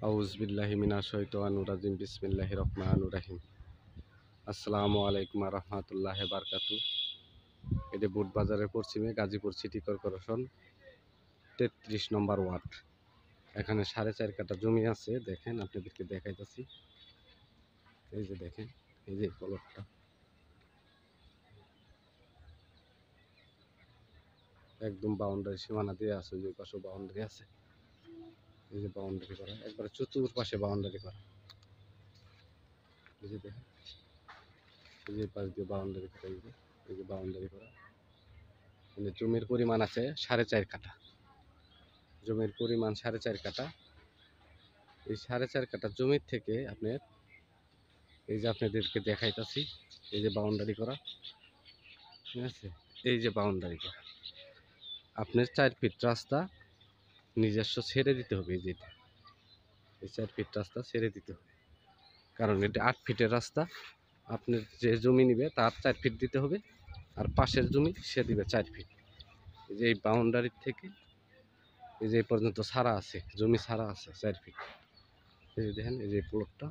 আউযুবিল্লাহি মিনাশ শাইতানির রাজিম বিসমিল্লাহির রহমানির রহিম। আসসালামু আলাইকুম ওয়া রাহমাতুল্লাহি ওয়া বারাকাতুহু। এটি বুট বাজারের পশ্চিমে গাজীপুর সিটি কর্পোরেশন ৩৩ নম্বর ওয়ার্ড। এখানে ৪.৫ কাঠা জমি আছে, দেখেন আপনাদেরকে দেখাইতেছি। এই যে দেখেন, এই যে প্লটটা একদম বাউন্ডারি সীমানা দিয়ে আছে, ওই পাশে বাউন্ডারি আছে। এই যে বাউন্ডারি করা, একবারে চতুর্পাশে বাউন্ডারি করা। এই যে দেখেন, এই যে পাশ দিয়ে বাউন্ডারি করা, এই যে বাউন্ডারি করা। মানে জমির পরিমাণ আছে ৪.৫ কাঠা। জমির পরিমাণ ৪.৫ কাঠা। এই ৪.৫ কাঠা জমির থেকে আপনার এই যে আপনাদেরকে দেখাইতেছি, এই যে বাউন্ডারি করা, ঠিক আছে। এই যে বাউন্ডারি করা, আপনার ৪ ফিট রাস্তা নিজস্ব ছেড়ে দিতে হবে। এই যেটা, এই ৪ ফিট রাস্তা ছেড়ে দিতে হবে, কারণ এটা ৮ ফিটের রাস্তা। আপনার যে জমি নিবে তার ৪ ফিট দিতে হবে, আর পাশের জমি সে দিবে 4 ফিট। এই যে এই বাউন্ডারির থেকে এই যে এই পর্যন্ত ছাড়া আছে, জমি ছাড়া আছে 4 ফিট। এই যে দেখেন, এই যে প্লটটা,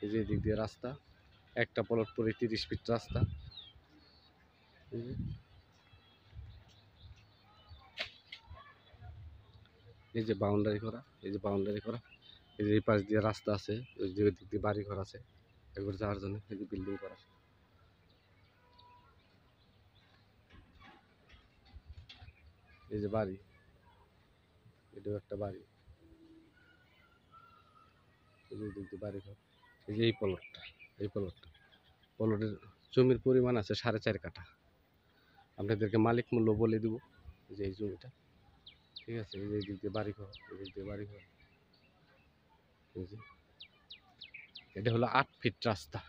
এই যে দিক দিয়ে রাস্তা, একটা প্লট পরে 30 ফিট রাস্তা। এই যে বাউন্ডারি করা, এই যে বাউন্ডারি করা, এই যে এই পাশ দিয়ে রাস্তা আছে, ওই যে দিক দিয়ে বাড়ি ঘর আছে একবার যাওয়ার জন্য। এই যে বিল্ডিং করা, এই যে বাড়ি, এটাও একটা বাড়ি। এই যে দিক দিয়ে বাড়ি ঘর। এই যে এই প্লটটা, এই প্লটের জমির পরিমাণ আছে ৪.৫ কাঠা। আপনাদেরকে মালিক মূল্য বলে দেবো। এই যে এই জমিটা, ঠিক আছে। এই যে এই দিক দিয়ে বাড়ি ঘর, এই দিক দিয়ে বাড়ি ঘর। এই যে এটা হলো ৮ ফিট রাস্তা।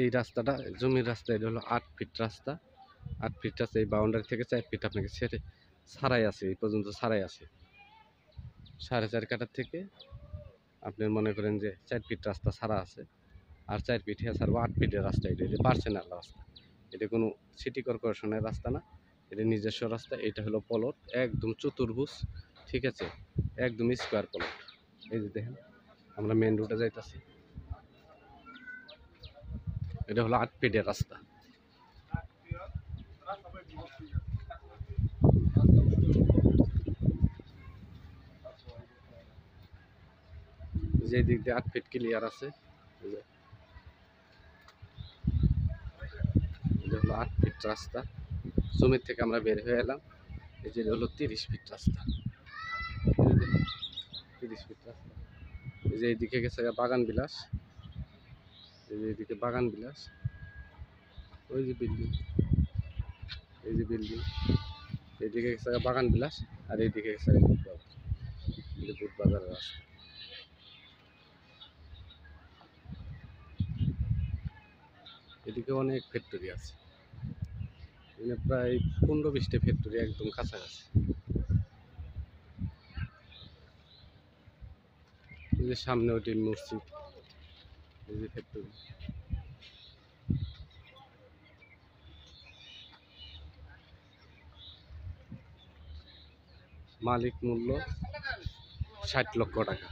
এই রাস্তাটা জমির রাস্তা, এটা হলো ৮ ফিট রাস্তা। ৮ ফিট আছে, এই বাউন্ডারি থেকে 4 ফিট আপনাকে ছেড়ে ছাড়াই আছে, এই পর্যন্ত ছাড়াই আছে। ৪.৫ কাঠার থেকে আপনার মনে করেন যে 4 ফিট রাস্তা ছাড়া আছে, আর 4 ফিট হ্যাঁ ছাড়বো 8 ফিটের রাস্তা। এটা পার্সোনাল রাস্তা, এটা কোনো সিটি কর্পোরেশনের রাস্তা না, এটা নিজস্ব রাস্তা। এটা হলো প্লট, একদম চতুর্ভুজ, ঠিক আছে, একদম স্কোয়ার প্লট। এই যে দেখেন, আমরা মেন রোডে যাইতেছি। এটা হলো 8 ফিটের রাস্তা। যে দিক দিয়ে 8 ফিট ক্লিয়ার আছে। এটা হলো 8 ফিট রাস্তা। জমির থেকে আমরা বের হয়ে এলাম। এই যে হলো 30 ফিট রাস্তা, 30 ফিট রাস্তা। এই যে এইদিকে গেছে বাগান বিলাস, এই যে এইদিকে বাগান বিলাস, ওই যে বিল্ডিং, এই যে বিল্ডিং। এইদিকে গেছে বাগান বিলাস, আর এইদিকে গেছে বুট বাজার। এই যে বুট বাজারের রাস্তা। এদিকে অনেক ফ্যাক্টরি আছে, এখানে প্রায় 15-20টা ফ্যাক্টরি একদম কাছাকাছি। এই যে সামনে ওটি মসজিদ, এই যে ফ্যাক্টরি। মালিক মূল্য 60 লক্ষ টাকা,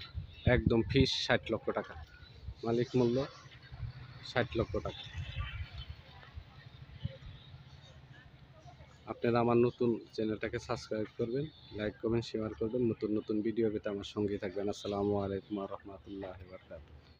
একদম ফিস 60 লক্ষ টাকা। মালিক মূল্য 60 লক্ষ টাকা। আপনারা আমার নতুন চ্যানেলটাকে সাবস্ক্রাইব করবেন, লাইক করবেন, শেয়ার করবেন। নতুন নতুন ভিডিও পেতে আমার সঙ্গেই থাকবেন। আসসালামু আলাইকুম ওয়া রাহমাতুল্লাহি ওয়া বারাকাতুহু।